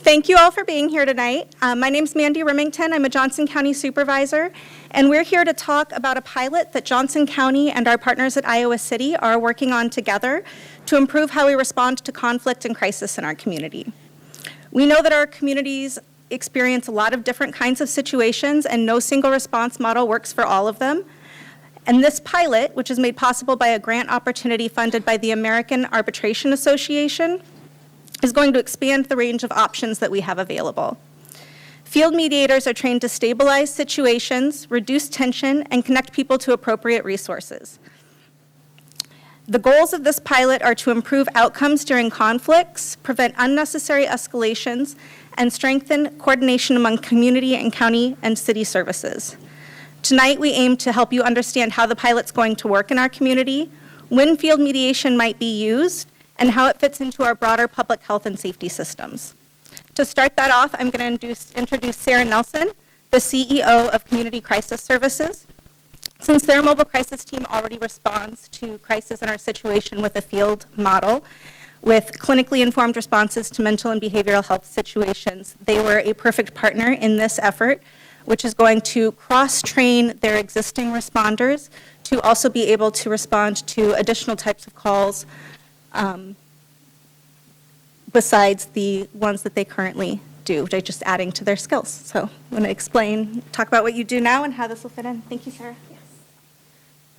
Thank you all for being here tonight. My name's Mandy Remington. I'm a Johnson County supervisor, and we're here to talk about a pilot that Johnson County and our partners at Iowa City are working on together to improve how we respond to conflict and crisis in our community. We know that our communities experience a lot of different kinds of situations, and no single response model works for all of them. And this pilot, which is made possible by a grant opportunity funded by the American Arbitration Association, is going to expand the range of options that we have available. Field mediators are trained to stabilize situations, reduce tension, and connect people to appropriate resources. The goals of this pilot are to improve outcomes during conflicts, prevent unnecessary escalations, and strengthen coordination among community and county and city services. Tonight, we aim to help you understand how the pilot's going to work in our community, when field mediation might be used, and how it fits into our broader public health and safety systems. To start that off, I'm going to introduce Sarah Nelson, the CEO of Community Crisis Services. Since their mobile crisis team already responds to crisis in our situation with a field model, with clinically informed responses to mental and behavioral health situations, they were a perfect partner in this effort, which is going to cross-train their existing responders to also be able to respond to additional types of calls besides the ones that they currently do. They're just adding to their skills. So I'm going to talk about what you do now and how this will fit in. Thank you, Sarah. Yes.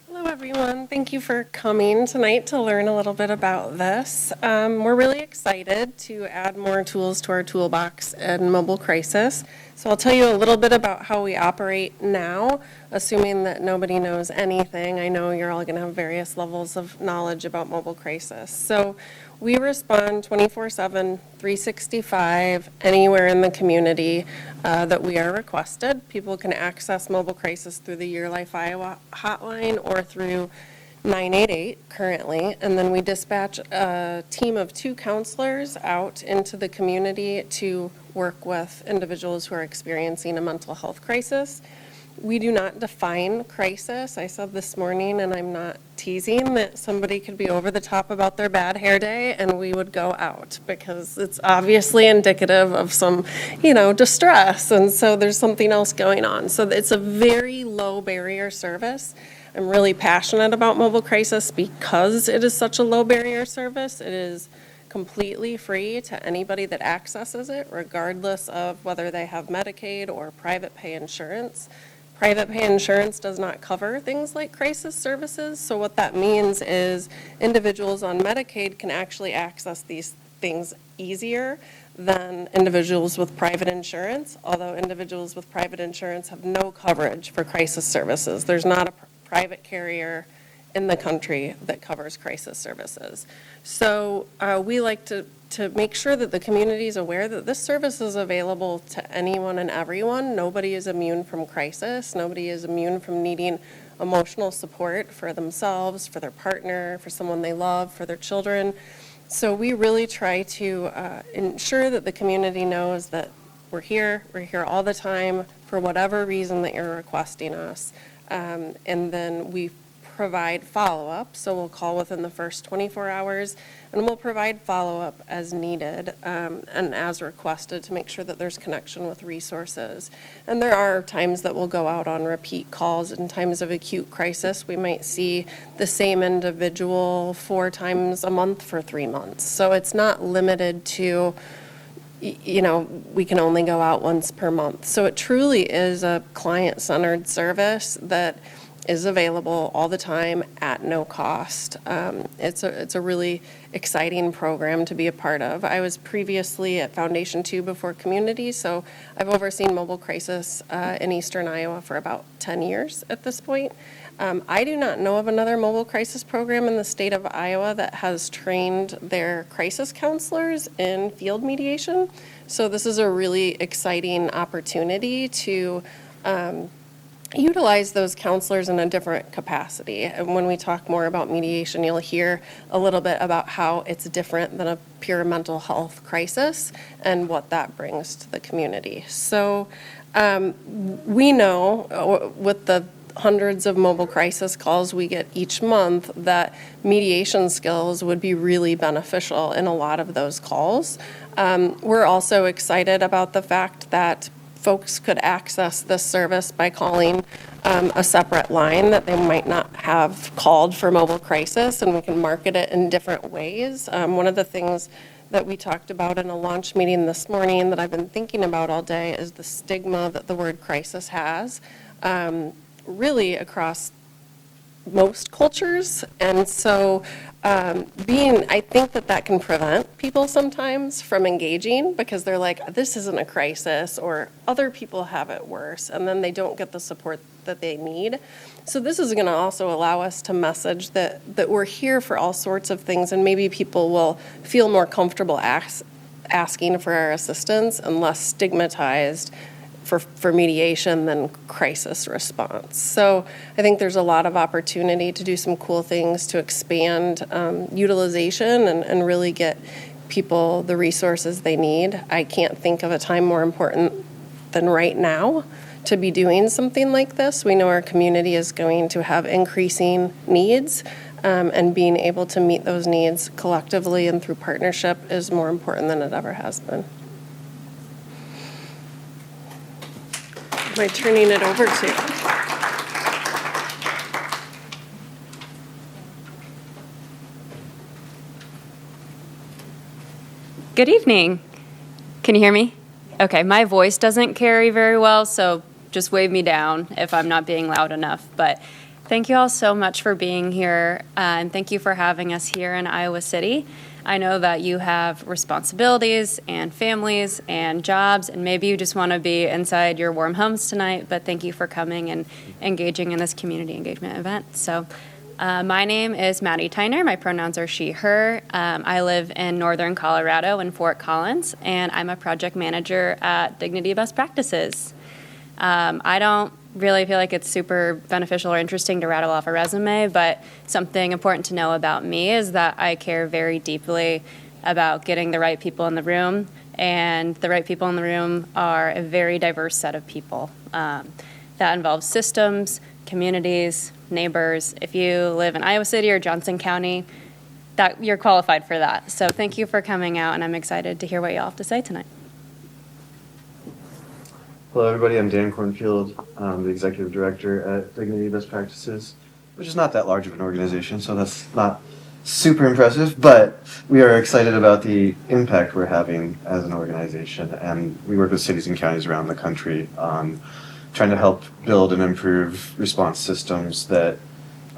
Hello, everyone. Thank you for coming tonight to learn a little bit about this. We're really excited to add more tools to our toolbox in mobile crisis. So I'll tell you a little bit about how we operate now, assuming that nobody knows anything. I know you're all going to have various levels of knowledge about mobile crisis. So we respond 24/7, 365, anywhere in the community that we are requested. People can access mobile crisis through the Your Life Iowa hotline or through 988 currently, and then we dispatch a team of 2 counselors out into the community to work with individuals who are experiencing a mental health crisis. We do not define crisis. I said this morning, and I'm not teasing, that somebody could be over the top about their bad hair day and we would go out because it's obviously indicative of some, distress, and so there's something else going on. So it's a very low barrier service. I'm really passionate about mobile crisis because it is such a low barrier service. It is completely free to anybody that accesses it, regardless of whether they have Medicaid or private pay insurance. Private pay insurance does not cover things like crisis services, so what that means is individuals on Medicaid can actually access these things easier than individuals with private insurance, although individuals with private insurance have no coverage for crisis services. There's not a private carrier in the country that covers crisis services. So we like to make sure that the community is aware that this service is available to anyone and everyone. Nobody is immune from crisis. Nobody is immune from needing emotional support for themselves, for their partner, for someone they love, for their children. So we really try to ensure that the community knows that we're here all the time for whatever reason that you're requesting us. And then we provide follow-up, so we'll call within the first 24 hours, and we'll provide follow-up as needed and as requested to make sure that there's connection with resources. And there are times that we'll go out on repeat calls. In times of acute crisis, we might see the same individual 4 times a month for 3 months. So it's not limited to, we can only go out once per month. So it truly is a client-centered service that is available all the time at no cost. It's a really exciting program to be a part of. I was previously at Foundation 2 before Community, so I've overseen mobile crisis in Eastern Iowa for about 10 years at this point. I do not know of another mobile crisis program in the state of Iowa that has trained their crisis counselors in field mediation. So this is a really exciting opportunity to utilize those counselors in a different capacity. And when we talk more about mediation, you'll hear a little bit about how it's different than a pure mental health crisis and what that brings to the community. So we know with the hundreds of mobile crisis calls we get each month, that mediation skills would be really beneficial in a lot of those calls. We're also excited about the fact that folks could access this service by calling a separate line that they might not have called for mobile crisis, and we can market it in different ways. One of the things that we talked about in a launch meeting this morning that I've been thinking about all day is the stigma that the word crisis has, really across most cultures. And so I think that can prevent people sometimes from engaging, because they're like, this isn't a crisis, or other people have it worse, and then they don't get the support that they need. So this is going to also allow us to message that we're here for all sorts of things, and maybe people will feel more comfortable asking for our assistance and less stigmatized for mediation than crisis response. So I think there's a lot of opportunity to do some cool things to expand utilization and really get people the resources they need. I can't think of a time more important than right now to be doing something like this. We know our community is going to have increasing needs, and being able to meet those needs collectively and through partnership is more important than it ever has been. Am I turning it over to? Good evening. Can you hear me? Okay, my voice doesn't carry very well, so just wave me down if I'm not being loud enough. But thank you all so much for being here, and thank you for having us here in Iowa City. I know that you have responsibilities and families and jobs, and maybe you just want to be inside your warm homes tonight, but thank you for coming and engaging in this community engagement event. So my name is Maddie Tyner. My pronouns are she, her. I live in northern Colorado in Fort Collins, and I'm a project manager at Dignity Best Practices. I don't really feel like it's super beneficial or interesting to rattle off a resume, but something important to know about me is that I care very deeply about getting the right people in the room, and the right people in the room are a very diverse set of people. That involves systems, communities, neighbors. If you live in Iowa City or Johnson County, that you're qualified for that. So thank you for coming out, and I'm excited to hear what you all have to say tonight. Hello, everybody. I'm Dan Cornfield. I'm the Executive Director at Dignity Best Practices, which is not that large of an organization, so that's not super impressive, but we are excited about the impact we're having as an organization, and we work with cities and counties around the country on trying to help build and improve response systems that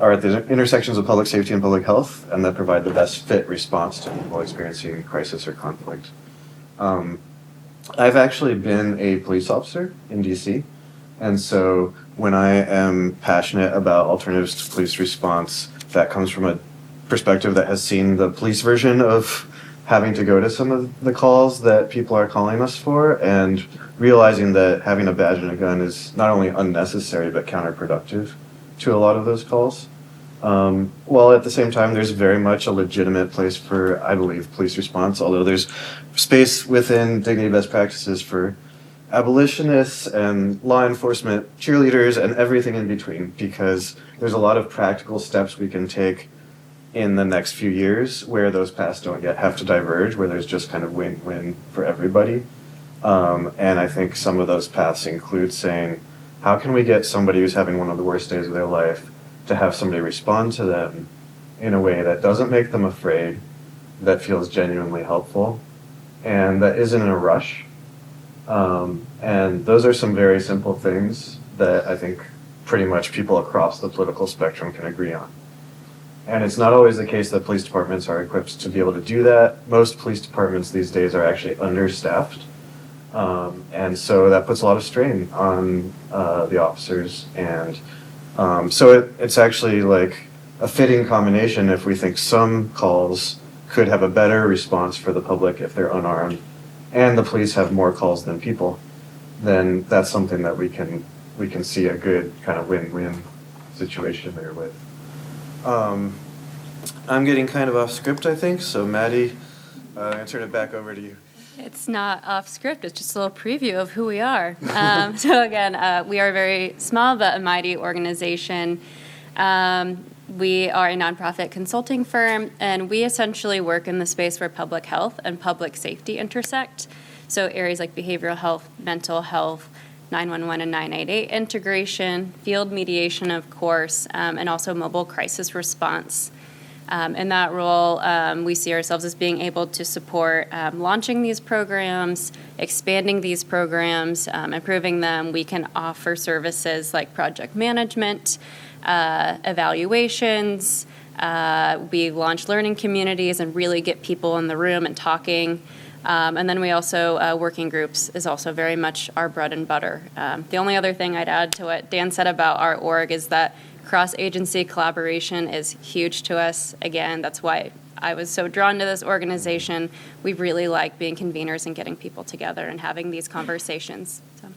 are at the intersections of public safety and public health, and that provide the best fit response to people experiencing crisis or conflict. I've actually been a police officer in DC, and so when I am passionate about alternatives to police response, that comes from a perspective that has seen the police version of having to go to some of the calls that people are calling us for, and realizing that having a badge and a gun is not only unnecessary but counterproductive to a lot of those calls. While at the same time, there's very much a legitimate place for, I believe, police response, although there's space within Dignity Best Practices for abolitionists and law enforcement cheerleaders and everything in between, because there's a lot of practical steps we can take in the next few years where those paths don't yet have to diverge, where there's just kind of win-win for everybody. And I think some of those paths include saying, how can we get somebody who's having one of the worst days of their life to have somebody respond to them in a way that doesn't make them afraid, that feels genuinely helpful, and that isn't in a rush. And those are some very simple things that I think pretty much people across the political spectrum can agree on. And it's not always the case that police departments are equipped to be able to do that. Most police departments these days are actually understaffed. And so that puts a lot of strain on the officers. And so it's actually like a fitting combination if we think some calls could have a better response for the public if they're unarmed, and the police have more calls than people, then that's something that we can see a good kind of win-win situation there with. I'm getting kind of off script, I think, so Maddie, I'm going to turn it back over to you. It's not off script, it's just a little preview of who we are. So again, we are a very small but a mighty organization. We are a nonprofit consulting firm, and we essentially work in the space where public health and public safety intersect. So areas like behavioral health, mental health, 911 and 988 integration, field mediation, of course, and also mobile crisis response. In that role, we see ourselves as being able to support launching these programs, expanding these programs, improving them. We can offer services like project management, evaluations. We launch learning communities and really get people in the room and talking. And then we also, working groups is also very much our bread and butter. The only other thing I'd add to what Dan said about our org is that cross-agency collaboration is huge to us. Again, that's why I was so drawn to this organization. We really like being conveners and getting people together and having these conversations. So.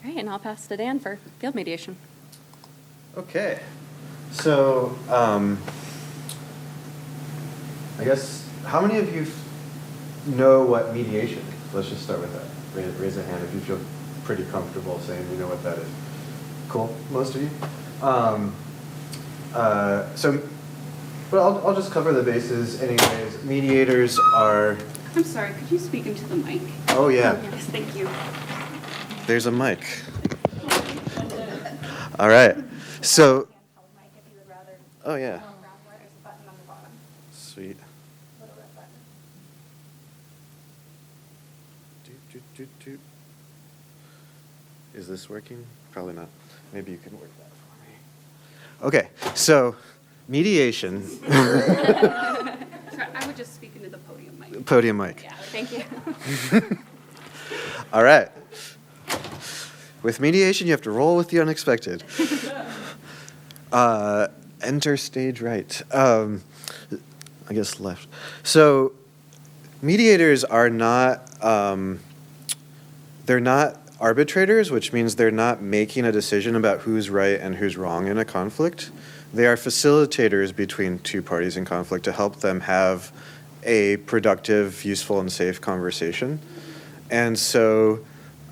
All right, and I'll pass to Dan for field mediation. Okay. So, I guess, how many of you know what mediation is? Let's just start with that. Raise a hand if you feel pretty comfortable saying you know what that is. Cool, most of you. But I'll just cover the bases anyways. Mediators are... I'm sorry, could you speak into the mic? Oh, yeah. Yes, thank you. There's a mic. All right. So... Oh, yeah. Sweet. Is this working? Probably not. Maybe you can work that for me. Okay, so mediation. Sorry, I would just speak into the podium mic. Podium mic. Yeah, thank you. All right. With mediation, you have to roll with the unexpected. Enter stage right. I guess left. So mediators are not, they're not arbitrators, which means they're not making a decision about who's right and who's wrong in a conflict. They are facilitators between two parties in conflict to help them have a productive, useful, and safe conversation. And so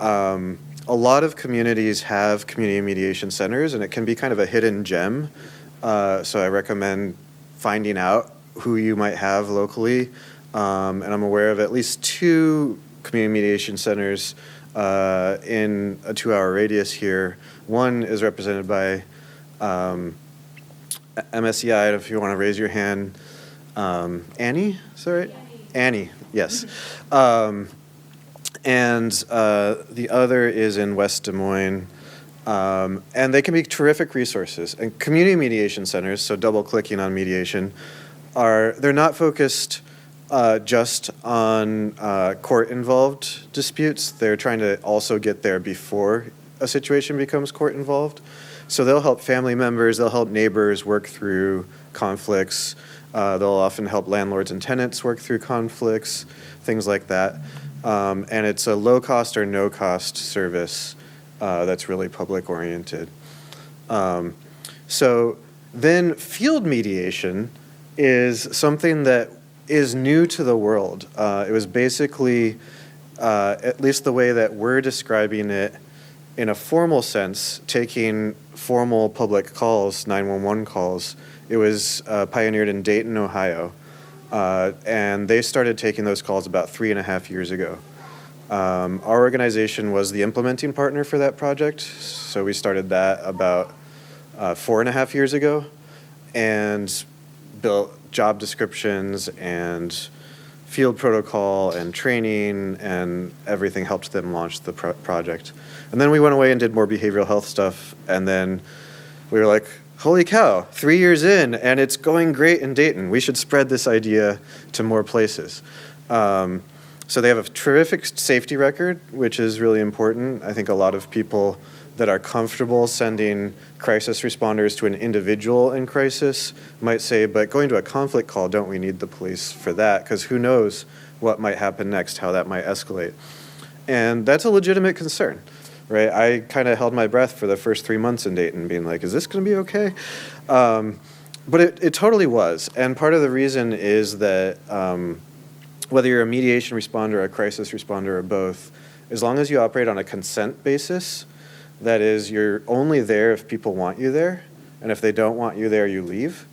a lot of communities have community mediation centers, and it can be kind of a hidden gem. So I recommend finding out who you might have locally. And I'm aware of at least 2 community mediation centers in a 2-hour radius here. One is represented by MSEI, if you want to raise your hand. Annie, is that right? Annie, yes. And the other is in West Des Moines. And they can be terrific resources. And community mediation centers, so double-clicking on mediation, they're not focused just on court-involved disputes. They're trying to also get there before a situation becomes court-involved. So they'll help family members, they'll help neighbors work through conflicts. They'll often help landlords and tenants work through conflicts, things like that. And it's a low-cost or no-cost service that's really public-oriented. So then field mediation is something that is new to the world. It was basically, at least the way that we're describing it in a formal sense, taking formal public calls, 911 calls. It was pioneered in Dayton, Ohio. And they started taking those calls about 3.5 years ago. Our organization was the implementing partner for that project. So we started that about 4.5 years ago and built job descriptions and field protocol and training and everything, helped them launch the project. And then we went away and did more behavioral health stuff. And then we were like, holy cow, 3 years in and it's going great in Dayton. We should spread this idea to more places. So they have a terrific safety record, which is really important. I think a lot of people that are comfortable sending crisis responders to an individual in crisis might say, but going to a conflict call, don't we need the police for that? Because who knows what might happen next, how that might escalate. And that's a legitimate concern, right? I kind of held my breath for the first 3 months in Dayton, being like, is this going to be okay? But it totally was. And part of the reason is that whether you're a mediation responder, a crisis responder, or both, as long as you operate on a consent basis, that is, you're only there if people want you there, and if they don't want you there, you leave,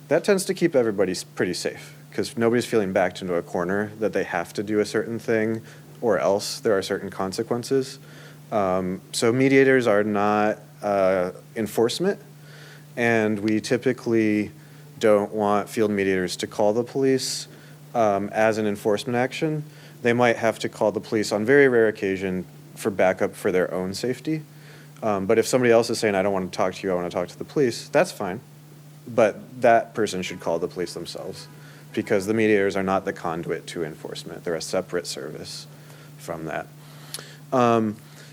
that tends to keep everybody pretty safe, because nobody's feeling backed into a corner that they have to do a certain thing, or else there are certain consequences. So mediators are not enforcement, and we typically don't want field mediators to call the police as an enforcement action. They might have to call the police on very rare occasion for backup for their own safety. But if somebody else is saying, I don't want to talk to you, I want to talk to the police, that's fine. But that person should call the police themselves, because the mediators are not the conduit to enforcement. They're a separate service from that.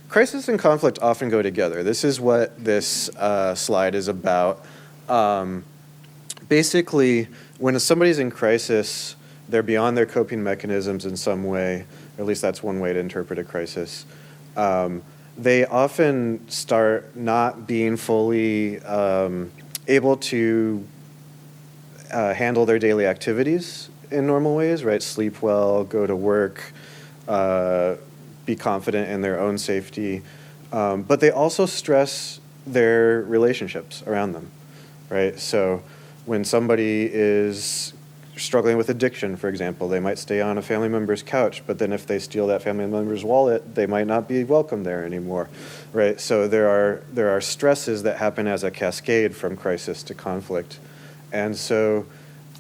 Crisis and conflict often go together. This is what this slide is about. Basically, when somebody's in crisis, they're beyond their coping mechanisms in some way, or at least that's one way to interpret a crisis. They often start not being fully able to handle their daily activities in normal ways, right? Sleep well, go to work, be confident in their own safety. But they also stress their relationships around them, right? So when somebody is struggling with addiction, for example, they might stay on a family member's couch, but then if they steal that family member's wallet, they might not be welcome there anymore, right? So there are stresses that happen as a cascade from crisis to conflict. And so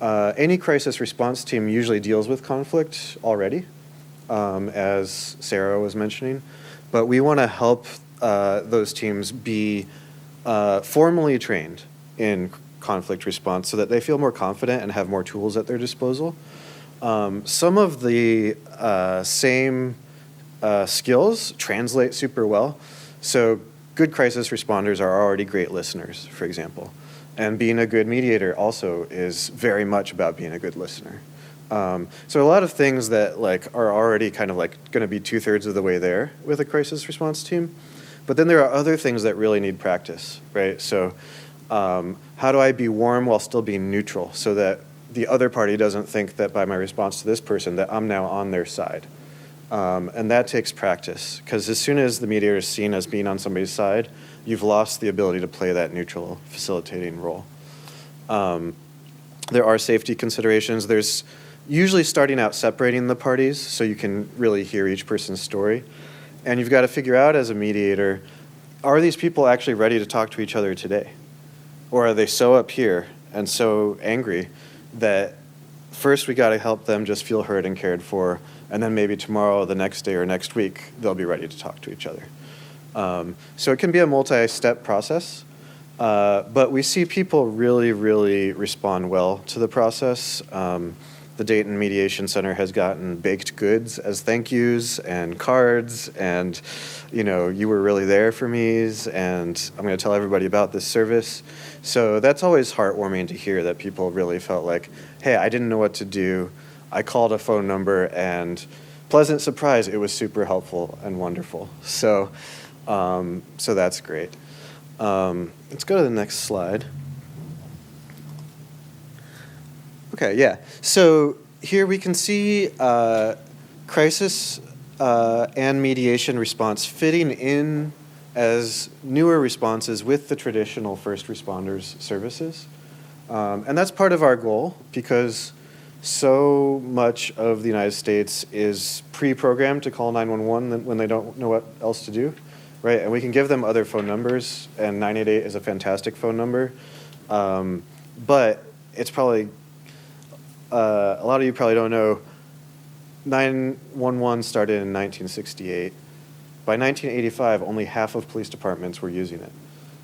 any crisis response team usually deals with conflict already, as Sarah was mentioning, but we want to help those teams be formally trained in conflict response so that they feel more confident and have more tools at their disposal. Some of the same skills translate super well. So good crisis responders are already great listeners, for example. And being a good mediator also is very much about being a good listener. So a lot of things that are already kind of going to be 2/3 of the way there with a crisis response team. But then there are other things that really need practice, right? So how do I be warm while still being neutral so that the other party doesn't think that by my response to this person that I'm now on their side? And that takes practice, because as soon as the mediator is seen as being on somebody's side, you've lost the ability to play that neutral facilitating role. There are safety considerations. There's usually starting out separating the parties so you can really hear each person's story. And you've got to figure out as a mediator, are these people actually ready to talk to each other today? Or are they so up here and so angry that first we got to help them just feel heard and cared for, and then maybe tomorrow, the next day, or next week, they'll be ready to talk to each other. So it can be a multi-step process, but we see people really, really respond well to the process. The Dayton Mediation Center has gotten baked goods as thank yous and cards, and you were really there for me, and I'm going to tell everybody about this service. So that's always heartwarming to hear that people really felt like, hey, I didn't know what to do. I called a phone number, and pleasant surprise, it was super helpful and wonderful. So that's great. Let's go to the next slide. Okay, yeah. So here we can see crisis and mediation response fitting in as newer responses with the traditional first responders services. And that's part of our goal, because so much of the United States is pre-programmed to call 911 when they don't know what else to do, right? And we can give them other phone numbers, and 988 is a fantastic phone number. But it's probably, a lot of you probably don't know, 911 started in 1968. By 1985, only half of police departments were using it.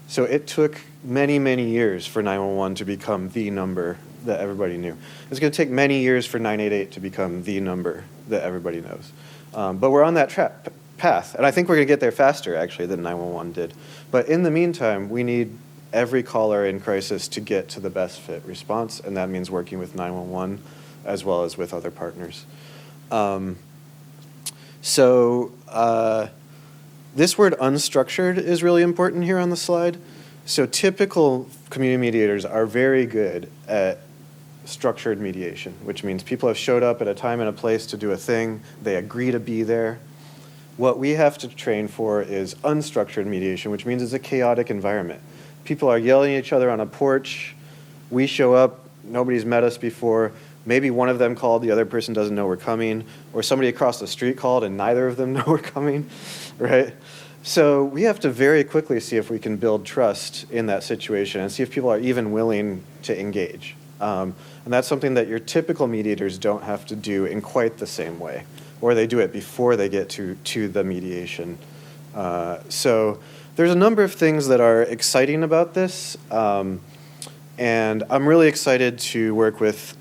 So it took many, many years for 911 to become the number that everybody knew. It's going to take many years for 988 to become the number that everybody knows. But we're on that path, and I think we're going to get there faster, actually, than 911 did. But in the meantime, we need every caller in crisis to get to the best fit response, and that means working with 911 as well as with other partners. This word unstructured is really important here on the slide. So typical community mediators are very good at structured mediation, which means people have showed up at a time and a place to do a thing, they agree to be there. What we have to train for is unstructured mediation, which means it's a chaotic environment. People are yelling at each other on a porch, we show up, nobody's met us before, maybe one of them called, the other person doesn't know we're coming, or somebody across the street called and neither of them know we're coming, right? So we have to very quickly see if we can build trust in that situation and see if people are even willing to engage. And that's something that your typical mediators don't have to do in quite the same way, or they do it before they get to the mediation. So there's a number of things that are exciting about this. And I'm really excited to work with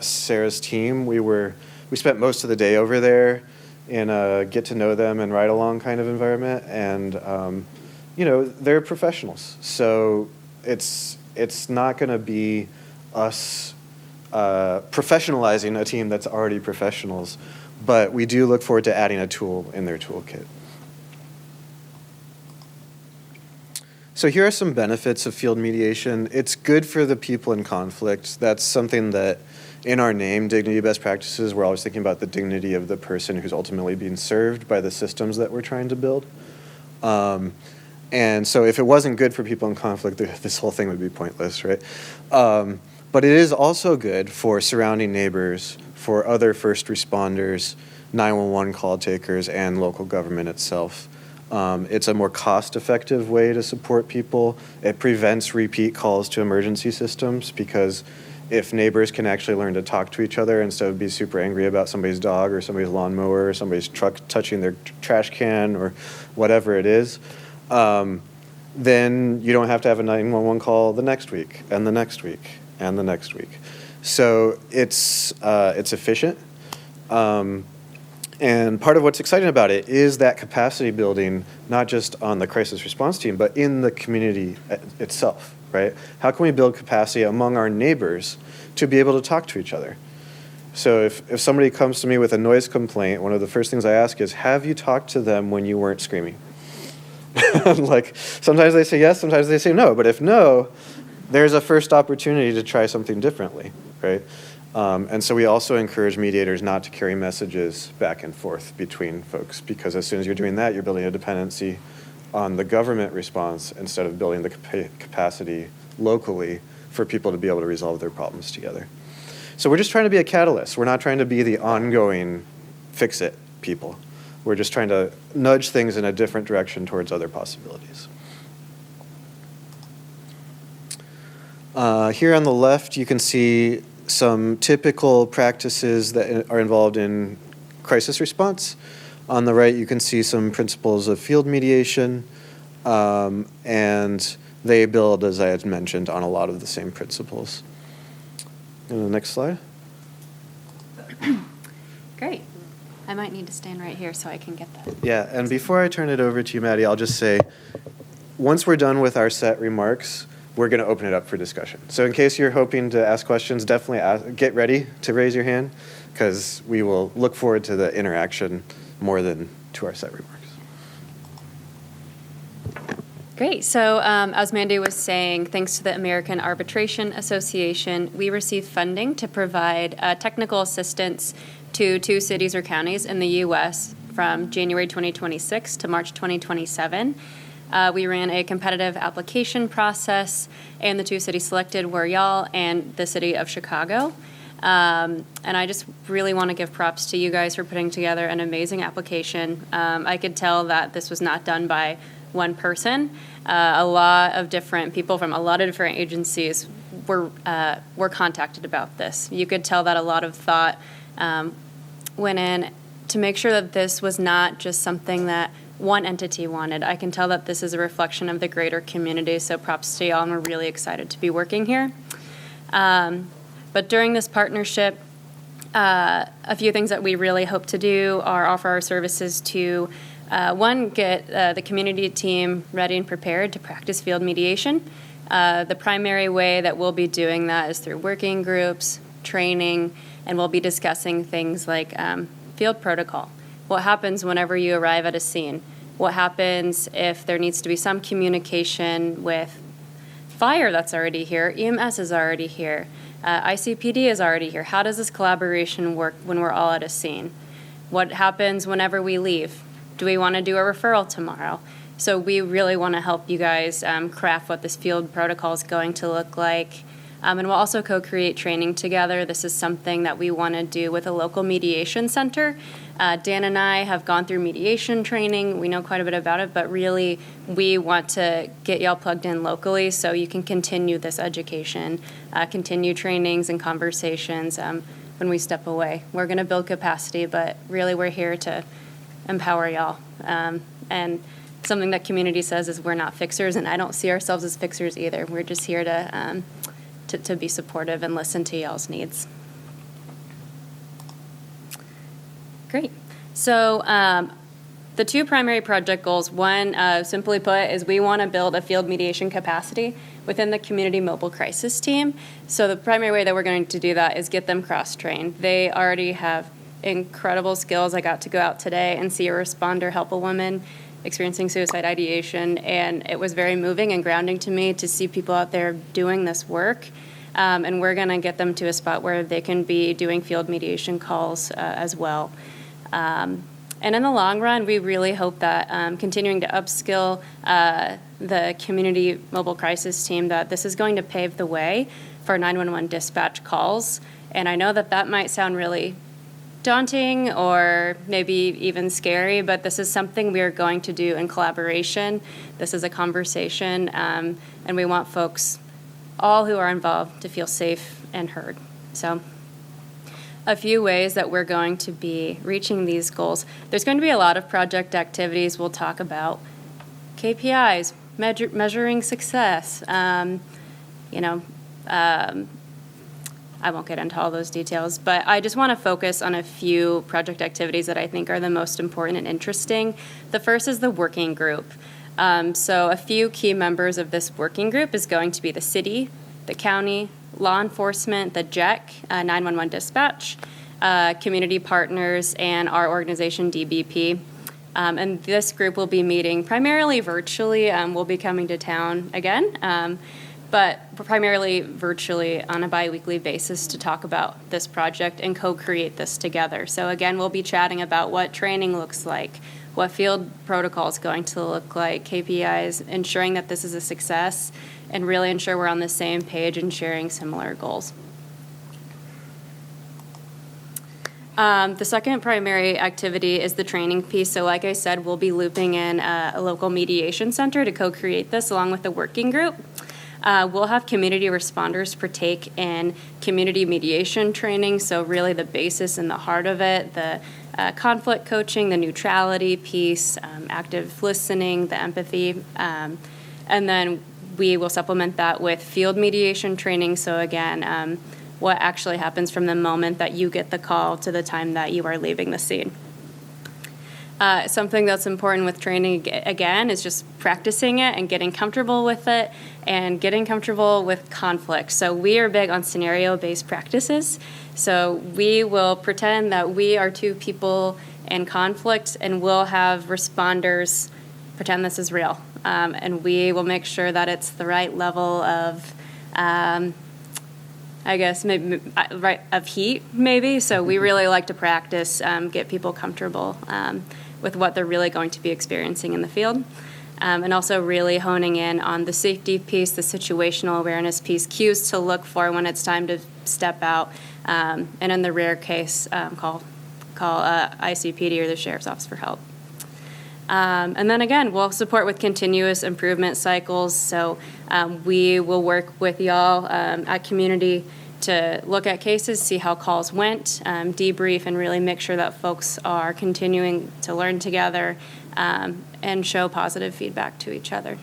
Sarah's team. We spent most of the day over there in a get to know them and ride along kind of environment. And they're professionals. So it's not going to be us professionalizing a team that's already professionals, but we do look forward to adding a tool in their toolkit. So here are some benefits of field mediation. It's good for the people in conflict. That's something that in our name, Dignity Best Practices, we're always thinking about the dignity of the person who's ultimately being served by the systems that we're trying to build. And so if it wasn't good for people in conflict, this whole thing would be pointless, right? But it is also good for surrounding neighbors, for other first responders, 911 call takers, and local government itself. It's a more cost-effective way to support people. It prevents repeat calls to emergency systems because if neighbors can actually learn to talk to each other instead of be super angry about somebody's dog or somebody's lawnmower or somebody's truck touching their trash can or whatever it is, then you don't have to have a 911 call the next week and the next week and the next week. So it's efficient. And part of what's exciting about it is that capacity building, not just on the crisis response team, but in the community itself, right? How can we build capacity among our neighbors to be able to talk to each other? So if somebody comes to me with a noise complaint, one of the first things I ask is, have you talked to them when you weren't screaming? Like, sometimes they say yes, sometimes they say no. But if no, there's a first opportunity to try something differently, right? And so we also encourage mediators not to carry messages back and forth between folks, because as soon as you're doing that, you're building a dependency on the government response instead of building the capacity locally for people to be able to resolve their problems together. So we're just trying to be a catalyst. We're not trying to be the ongoing fix-it people. We're just trying to nudge things in a different direction towards other possibilities. Here on the left, you can see some typical practices that are involved in crisis response. On the right, you can see some principles of field mediation, and they build, as I had mentioned, on a lot of the same principles. And the next slide. Great. I might need to stand right here so I can get that. Yeah, and before I turn it over to you, Maddie, I'll just say, once we're done with our set remarks, we're going to open it up for discussion. So in case you're hoping to ask questions, definitely get ready to raise your hand, because we will look forward to the interaction more than to our set remarks. Great. So as Mandy was saying, thanks to the American Arbitration Association, we receive funding to provide technical assistance to 2 cities or counties in the U.S. from January 2026 to March 2027. We ran a competitive application process, and the 2 cities selected were y'all and the city of Chicago. And I just really want to give props to you guys for putting together an amazing application. I could tell that this was not done by one person. A lot of different people from a lot of different agencies were contacted about this. You could tell that a lot of thought went in to make sure that this was not just something that one entity wanted. I can tell that this is a reflection of the greater community, so props to y'all, and we're really excited to be working here. But during this partnership, a few things that we really hope to do are offer our services to, one, get the community team ready and prepared to practice field mediation. The primary way that we'll be doing that is through working groups, training, and we'll be discussing things like field protocol. What happens whenever you arrive at a scene? What happens if there needs to be some communication with fire that's already here, EMS is already here, ICPD is already here. How does this collaboration work when we're all at a scene? What happens whenever we leave? Do we want to do a referral tomorrow? So we really want to help you guys craft what this field protocol is going to look like. And we'll also co-create training together. This is something that we want to do with a local mediation center. Dan and I have gone through mediation training. We know quite a bit about it, but really we want to get y'all plugged in locally so you can continue this education, continue trainings and conversations when we step away. We're going to build capacity, but really we're here to empower y'all. And something that community says is we're not fixers, and I don't see ourselves as fixers either. We're just here to be supportive and listen to y'all's needs. Great. So the two primary project goals, one, simply put, is we want to build a field mediation capacity within the community mobile crisis team. So the primary way that we're going to do that is get them cross-trained. They already have incredible skills. I got to go out today and see a responder help a woman experiencing suicide ideation, and it was very moving and grounding to me to see people out there doing this work. And we're going to get them to a spot where they can be doing field mediation calls as well. And in the long run, we really hope that continuing to upskill the community mobile crisis team, that this is going to pave the way for 911 dispatch calls. And I know that that might sound really daunting or maybe even scary, but this is something we are going to do in collaboration. This is a conversation, and we want folks, all who are involved, to feel safe and heard. So a few ways that we're going to be reaching these goals. There's going to be a lot of project activities. We'll talk about KPIs, measuring success, I won't get into all those details, but I just want to focus on a few project activities that I think are the most important and interesting. The first is the working group. So a few key members of this working group is going to be the city, the county, law enforcement, the JEC, 911 dispatch, community partners, and our organization, DBP. And this group will be meeting primarily virtually. We'll be coming to town again, but primarily virtually on a bi-weekly basis to talk about this project and co-create this together. So again, we'll be chatting about what training looks like, what field protocol is going to look like, KPIs, ensuring that this is a success, and really ensure we're on the same page and sharing similar goals. The second primary activity is the training piece. So like I said, we'll be looping in a local mediation center to co-create this along with the working group. We'll have community responders partake in community mediation training, so really the basis and the heart of it, the conflict coaching, the neutrality piece, active listening, the empathy, and then we will supplement that with field mediation training. So again, what actually happens from the moment that you get the call to the time that you are leaving the scene. Something that's important with training, again, is just practicing it and getting comfortable with it and getting comfortable with conflict. So we are big on scenario-based practices. So we will pretend that we are two people in conflict, and we'll have responders pretend this is real. And we will make sure that it's the right level of, maybe right of heat, maybe. So we really like to practice, get people comfortable with what they're really going to be experiencing in the field. And also really honing in on the safety piece, the situational awareness piece, cues to look for when it's time to step out, and in the rare case, call ICPD or the Sheriff's Office for help. And then again, we'll support with continuous improvement cycles. So we will work with y'all at community to look at cases, see how calls went, debrief, and really make sure that folks are continuing to learn together and show positive feedback to each other.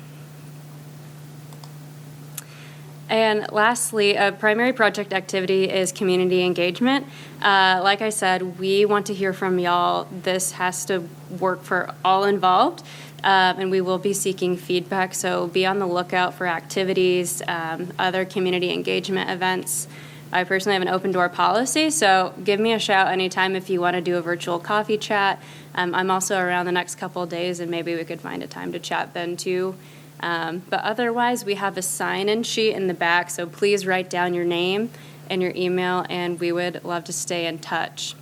And lastly, a primary project activity is community engagement. Like I said, we want to hear from y'all. This has to work for all involved, and we will be seeking feedback. So be on the lookout for activities, other community engagement events. I personally have an open door policy, so give me a shout anytime if you want to do a virtual coffee chat. I'm also around the next couple of days, and maybe we could find a time to chat then too. But otherwise, we have a sign-in sheet in the back, so please write down your name and your email, and we would love to stay in touch.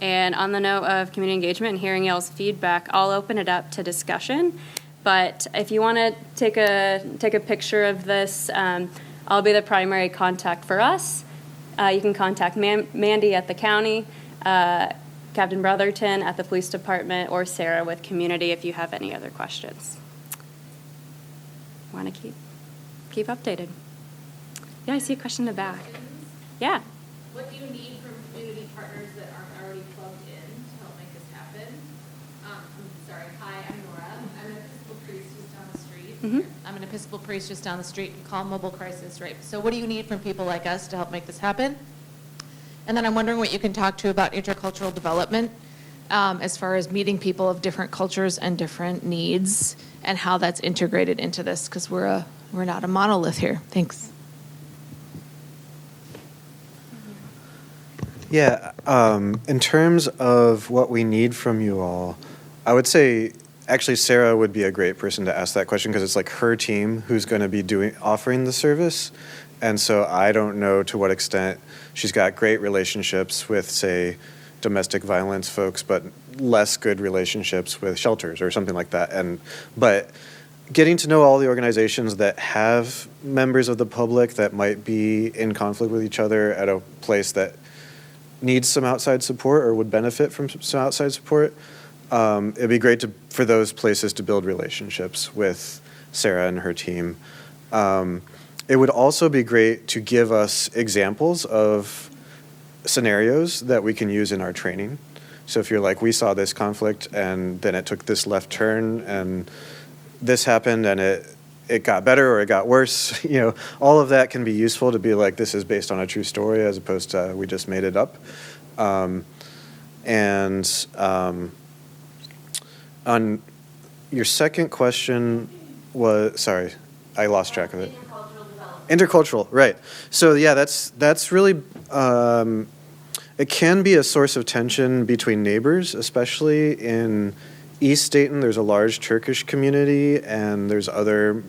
And on the note of community engagement and hearing y'all's feedback, I'll open it up to discussion. But if you want to take a picture of this, I'll be the primary contact for us. You can contact Mandy at the county, Captain Brotherton at the police department, or Sarah with community if you have any other questions. Want to keep updated. Yeah, I see a question in the back. Yeah. What do you need from community partners that aren't already plugged in to help make this happen? I'm sorry. Hi, I'm Nora. I'm an Episcopal priest just down the street. Mm-hmm. I'm an Episcopal priest just down the street and call mobile crisis, right? So what do you need from people like us to help make this happen? And then I'm wondering what you can talk to about intercultural development as far as meeting people of different cultures and different needs and how that's integrated into this, because we're not a monolith here. Thanks. Yeah, in terms of what we need from you all, I would say actually Sarah would be a great person to ask that question because it's like her team who's going to be offering the service. And so I don't know to what extent she's got great relationships with, say, domestic violence folks, but less good relationships with shelters or something like that. But getting to know all the organizations that have members of the public that might be in conflict with each other at a place that needs some outside support or would benefit from some outside support, it'd be great for those places to build relationships with Sarah and her team. It would also be great to give us examples of scenarios that we can use in our training. So if you're like, we saw this conflict and then it took this left turn and this happened and it got better or it got worse, all of that can be useful to be like, this is based on a true story as opposed to we just made it up. On your second question was, sorry, I lost track of it. Intercultural, right. So yeah, that's really, it can be a source of tension between neighbors, especially in East Dayton. There's a large Turkish community and there's other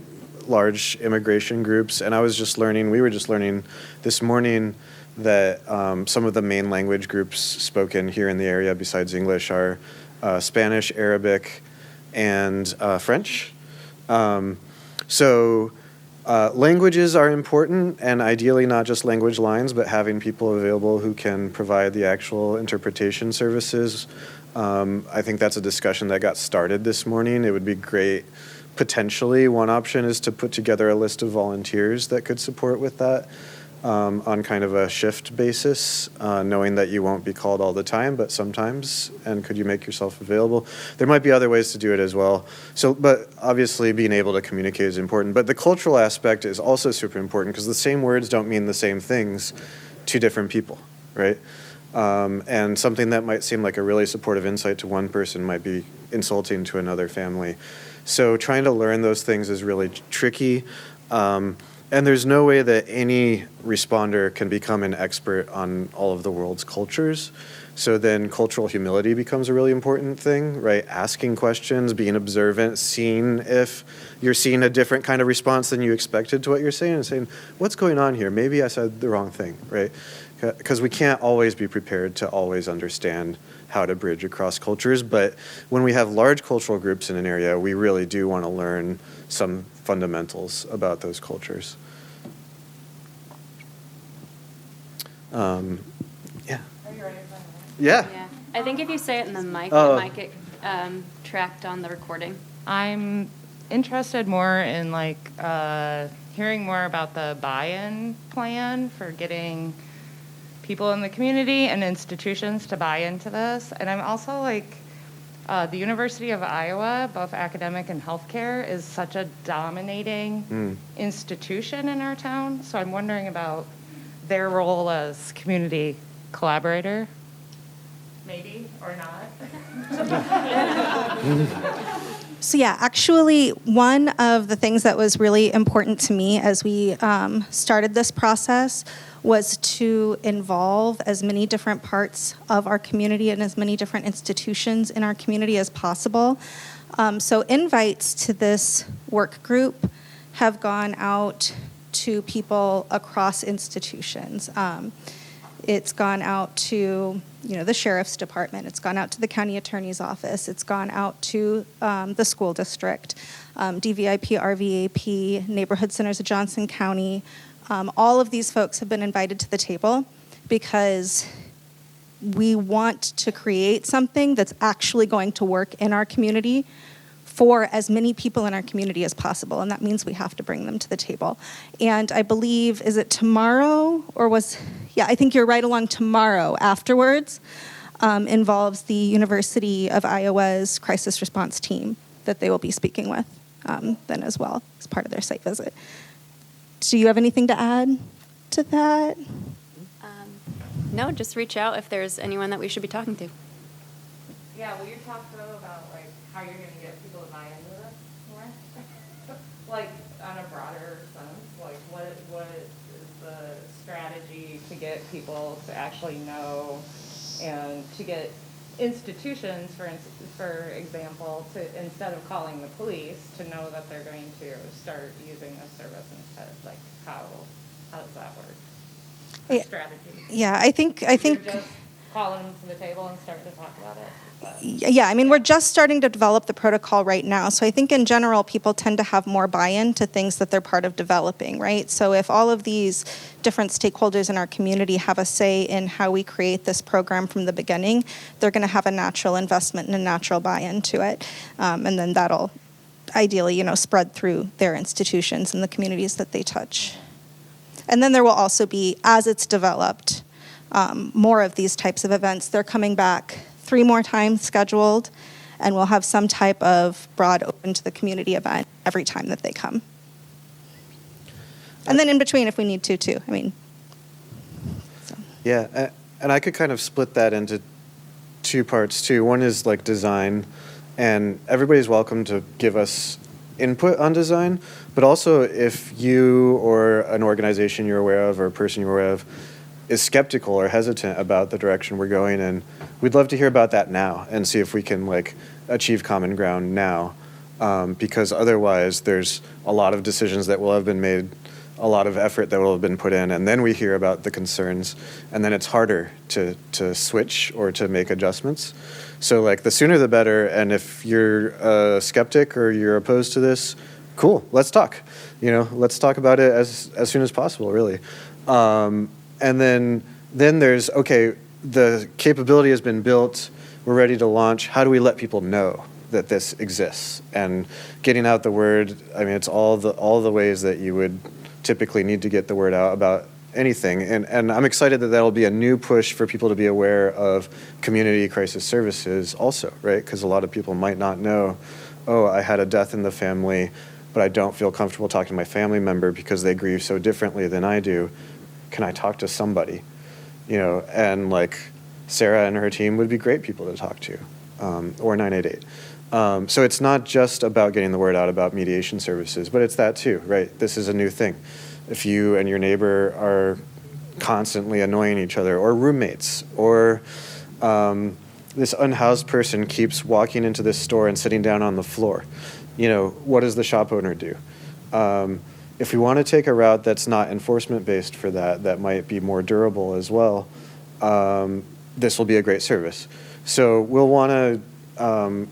large immigration groups. And we were just learning this morning that some of the main language groups spoken here in the area besides English are Spanish, Arabic, and French. Languages are important, and ideally not just language lines, but having people available who can provide the actual interpretation services. I think that's a discussion that got started this morning. It would be great. Potentially, one option is to put together a list of volunteers that could support with that on kind of a shift basis, knowing that you won't be called all the time, but sometimes, and could you make yourself available? There might be other ways to do it as well. But obviously being able to communicate is important. But the cultural aspect is also super important because the same words don't mean the same things to different people, right? And something that might seem like a really supportive insight to one person might be insulting to another family. So trying to learn those things is really tricky. And there's no way that any responder can become an expert on all of the world's cultures. So then cultural humility becomes a really important thing, right? Asking questions, being observant, seeing if you're seeing a different kind of response than you expected to what you're saying and saying, what's going on here? Maybe I said the wrong thing, right? Because we can't always be prepared to always understand how to bridge across cultures. But when we have large cultural groups in an area, we really do want to learn some fundamentals about those cultures. Yeah. Are you ready for that? Yeah. Yeah. I think if you say it in the mic, Oh. it might get tracked on the recording. I'm interested more in hearing more about the buy-in plan for getting people in the community and institutions to buy into this. And I'm also the University of Iowa, both academic and healthcare, is such a dominating institution in our town. So I'm wondering about their role as community collaborator, maybe, or not. So yeah, actually, one of the things that was really important to me as we started this process was to involve as many different parts of our community and as many different institutions in our community as possible. So invites to this work group have gone out to people across institutions. It's gone out to, the sheriff's department. It's gone out to the county attorney's office. It's gone out to the school district, DVIP, RVAP, neighborhood centers of Johnson County. All of these folks have been invited to the table because we want to create something that's actually going to work in our community for as many people in our community as possible, and that means we have to bring them to the table. And I believe, is it tomorrow, I think you're right along tomorrow afterwards, involves the University of Iowa's crisis response team that they will be speaking with then as well as part of their site visit. Do you have anything to add to that? No, just reach out if there's anyone that we should be talking to. Yeah, will you talk though about like how you're gonna get people to buy into this more? Like on a broader sense, like what is the strategy to get people to actually know and to get institutions, for example, to instead of calling the police, to know that they're going to start using this service instead? Like how does that work? Yeah. Strategy. Yeah, I think You're just calling them to the table and starting to talk about it. Yeah, I mean, we're just starting to develop the protocol right now. So I think in general, people tend to have more buy-in to things that they're part of developing, right? So if all of these different stakeholders in our community have a say in how we create this program from the beginning, they're going to have a natural investment and a natural buy-in to it. And then that'll ideally, spread through their institutions and the communities that they touch. And then there will also be, as it's developed, more of these types of events. They're coming back 3 more times scheduled, and we'll have some type of broad open to the community event every time that they come. And then in between if we need to too. So. Yeah, and I could kind of split that into 2 parts too. One is like design, and everybody's welcome to give us input on design, but also if you or an organization you're aware of or a person you're aware of is skeptical or hesitant about the direction we're going in, we'd love to hear about that now and see if we can achieve common ground now, because otherwise there's a lot of decisions that will have been made, a lot of effort that will have been put in, and then we hear about the concerns, and then it's harder to switch or to make adjustments. So the sooner the better, and if you're a skeptic or you're opposed to this, cool, let's talk. Let's talk about it as soon as possible, really. And then there's, okay, the capability has been built, we're ready to launch. How do we let people know that this exists? And getting out the word, it's all the ways that you would typically need to get the word out about anything. And I'm excited that that'll be a new push for people to be aware of community crisis services also, right? Because a lot of people might not know, oh, I had a death in the family, but I don't feel comfortable talking to my family member because they grieve so differently than I do. Can I talk to somebody? And Sarah and her team would be great people to talk to, or 988. So it's not just about getting the word out about mediation services, but it's that too, right? This is a new thing. If you and your neighbor are constantly annoying each other, or roommates, or this unhoused person keeps walking into this store and sitting down on the floor, what does the shop owner do? If we want to take a route that's not enforcement-based for that might be more durable as well, this will be a great service. So we'll want to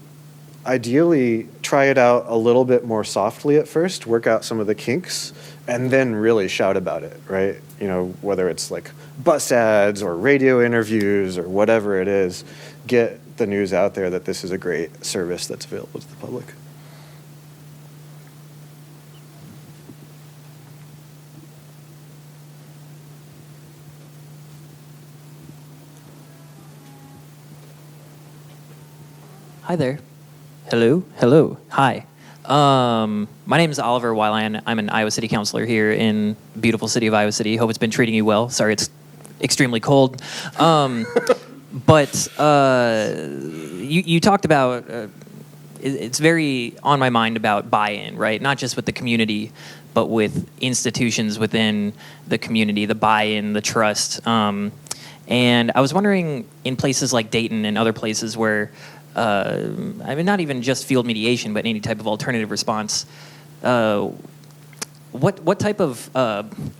ideally try it out a little bit more softly at first, work out some of the kinks, and then really shout about it, right? Whether it's bus ads or radio interviews or whatever it is, get the news out there that this is a great service that's available to the public. Hi there. Hello. Hi. My name is Oliver Weiland. I'm an Iowa City councilor here in beautiful city of Iowa City. Hope it's been treating you well. Sorry, it's extremely cold. But you talked about it's very on my mind about buy-in, right? Not just with the community, but with institutions within the community, the buy-in, the trust. And I was wondering, in places like Dayton and other places where, I mean, not even just field mediation, but any type of alternative response, what type of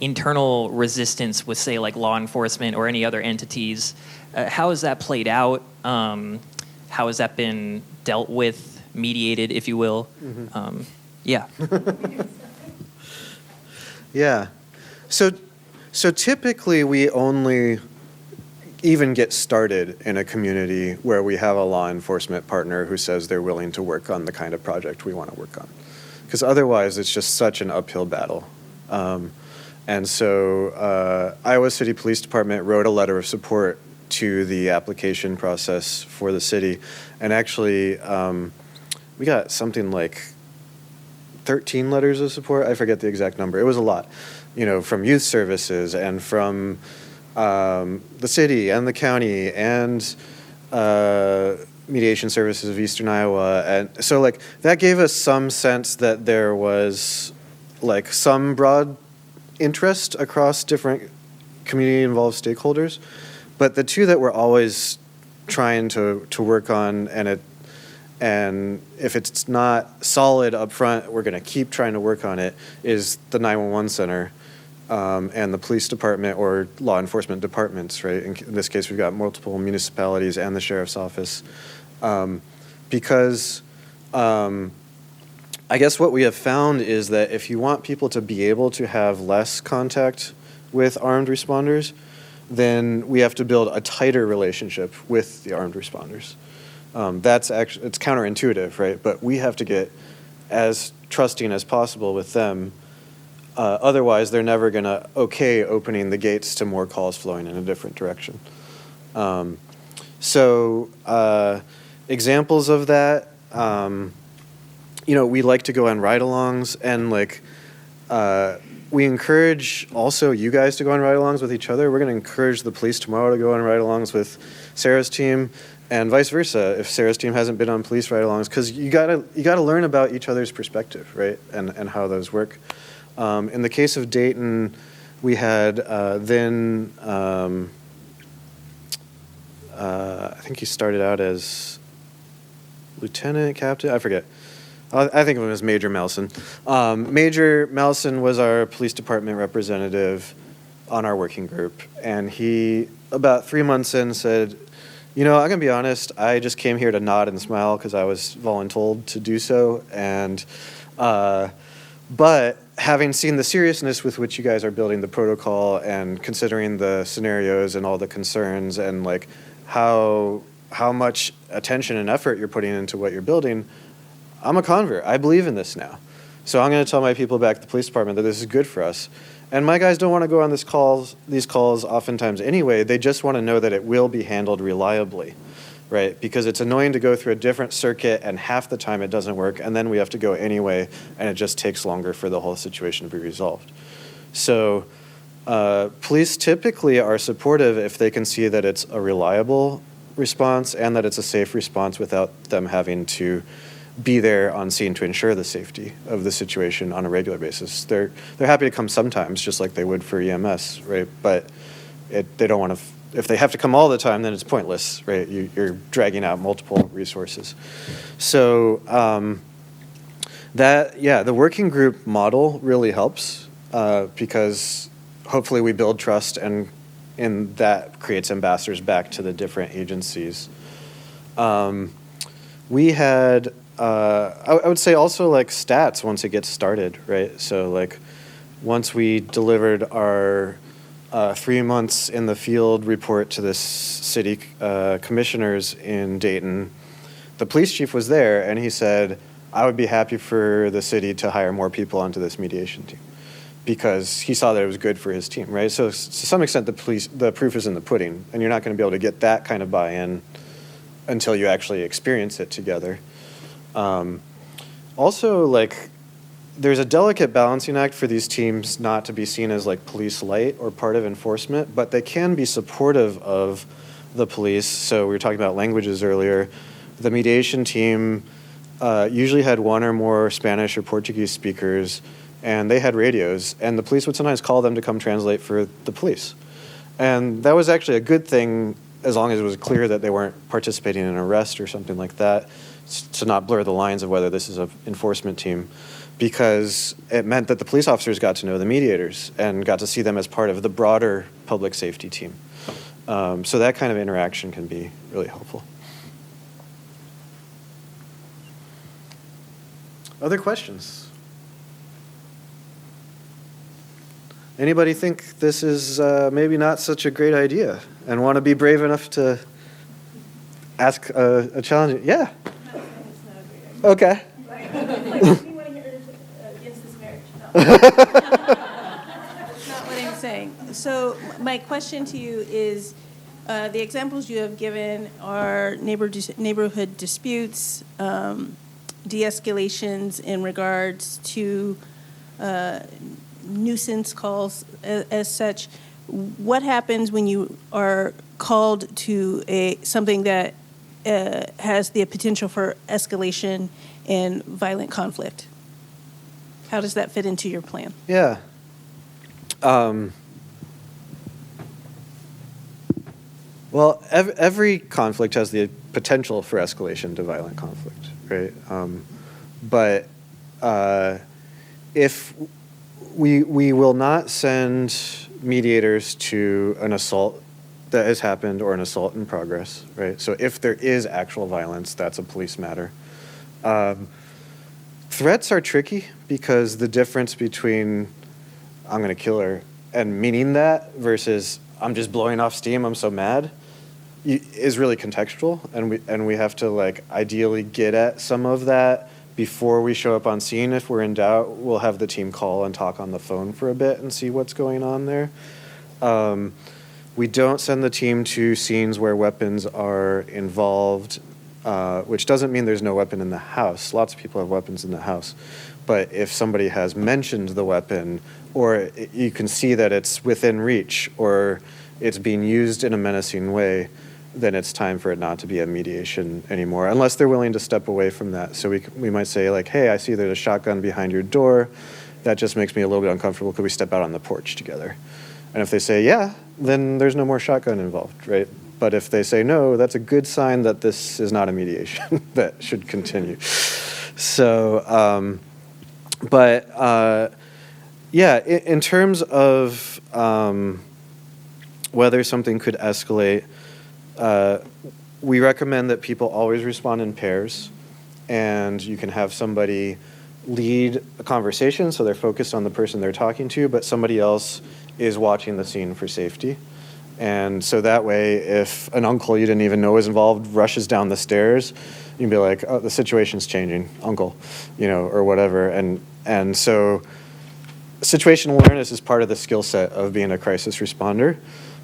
internal resistance with, say, like law enforcement or any other entities, how has that played out? How has that been dealt with, mediated, if you will? Yeah. Yeah. So typically we only even get started in a community where we have a law enforcement partner who says they're willing to work on the kind of project we want to work on. Because otherwise it's just such an uphill battle. And so Iowa City Police Department wrote a letter of support to the application process for the city. And actually, we got something like 13 letters of support. I forget the exact number. It was a lot, from youth services and from the city and the county and Mediation Services of Eastern Iowa. And so that gave us some sense that there was some broad interest across different community involved stakeholders. But the two that we're always trying to work on, and if it's not solid up front, we're going to keep trying to work on it, is the 911 center and the police department or law enforcement departments, right? In this case, we've got multiple municipalities and the sheriff's office. Because I guess what we have found is that if you want people to be able to have less contact with armed responders, then we have to build a tighter relationship with the armed responders. That's actually, it's counterintuitive, right? But we have to get as trusting as possible with them. Otherwise, they're never going to opening the gates to more calls flowing in a different direction. Examples of that, we like to go on ride-alongs, and we encourage also you guys to go on ride-alongs with each other. We're going to encourage the police tomorrow to go on ride-alongs with Sarah's team, and vice versa if Sarah's team hasn't been on police ride-alongs, because you gotta learn about each other's perspective, right, and how those work. In the case of Dayton, we had I think he started out as lieutenant, captain, I forget. I think of him as Major Melson. Major Melson was our police department representative on our working group, and he, about 3 months in, said, I'm going to be honest, I just came here to nod and smile because I was voluntold to do so, and but having seen the seriousness with which you guys are building the protocol and considering the scenarios and all the concerns and how much attention and effort you're putting into what you're building, I'm a convert. I believe in this now. So I'm going to tell my people back at the police department that this is good for us. And my guys don't want to go on these calls oftentimes anyway. They just want to know that it will be handled reliably, right? Because it's annoying to go through a different circuit and half the time it doesn't work, and then we have to go anyway, and it just takes longer for the whole situation to be resolved. So police typically are supportive if they can see that it's a reliable response and that it's a safe response without them having to be there on scene to ensure the safety of the situation on a regular basis. They're happy to come sometimes, just like they would for EMS, right? But they don't want to. If they have to come all the time, then it's pointless, right? You're dragging out multiple resources. So the working group model really helps because hopefully we build trust, and that creates ambassadors back to the different agencies. We had. I would say also stats once it gets started, right? So once we delivered our 3 months in the field report to the city commissioners in Dayton, the police chief was there and he said, I would be happy for the city to hire more people onto this mediation team because he saw that it was good for his team, right? So to some extent the proof is in the pudding, and you're not going to be able to get that kind of buy-in until you actually experience it together. Also, there's a delicate balancing act for these teams not to be seen as police light or part of enforcement, but they can be supportive of the police. So we were talking about languages earlier. The mediation team usually had one or more Spanish or Portuguese speakers, and they had radios, and the police would sometimes call them to come translate for the police. And that was actually a good thing as long as it was clear that they weren't participating in an arrest or something like that, to not blur the lines of whether this is an enforcement team, because it meant that the police officers got to know the mediators and got to see them as part of the broader public safety team. So that kind of interaction can be really helpful. Other questions? Anybody think this is maybe not such a great idea and want to be brave enough to ask a challenge? Yeah. Okay. Against this marriage. No. That's not what I'm saying. So my question to you is, the examples you have given are neighborhood disputes, de-escalations in regards to nuisance calls as such. What happens when you are called to something that has the potential for escalation and violent conflict? How does that fit into your plan? Yeah. Well, every conflict has the potential for escalation to violent conflict, right? But if we will not send mediators to an assault that has happened or an assault in progress, right? So if there is actual violence, that's a police matter. Threats are tricky because the difference between I'm going to kill her and meaning that versus I'm just blowing off steam, I'm so mad, is really contextual, and we have to like ideally get at some of that before we show up on scene. If we're in doubt, we'll have the team call and talk on the phone for a bit and see what's going on there. We don't send the team to scenes where weapons are involved, which doesn't mean there's no weapon in the house. Lots of people have weapons in the house. But if somebody has mentioned the weapon, or you can see that it's within reach, or it's being used in a menacing way, then it's time for it not to be a mediation anymore, unless they're willing to step away from that. So we might say, like, hey, I see there's a shotgun behind your door. That just makes me a little bit uncomfortable. Could we step out on the porch together? And if they say, yeah, then there's no more shotgun involved, right? But if they say no, that's a good sign that this is not a mediation that should continue. So, yeah, in terms of whether something could escalate, we recommend that people always respond in pairs, and you can have somebody lead a conversation so they're focused on the person they're talking to, but somebody else is watching the scene for safety. And so that way, if an uncle you didn't even know was involved rushes down the stairs, you can be like, oh, the situation's changing, uncle, or whatever. And so situational awareness is part of the skill set of being a crisis responder.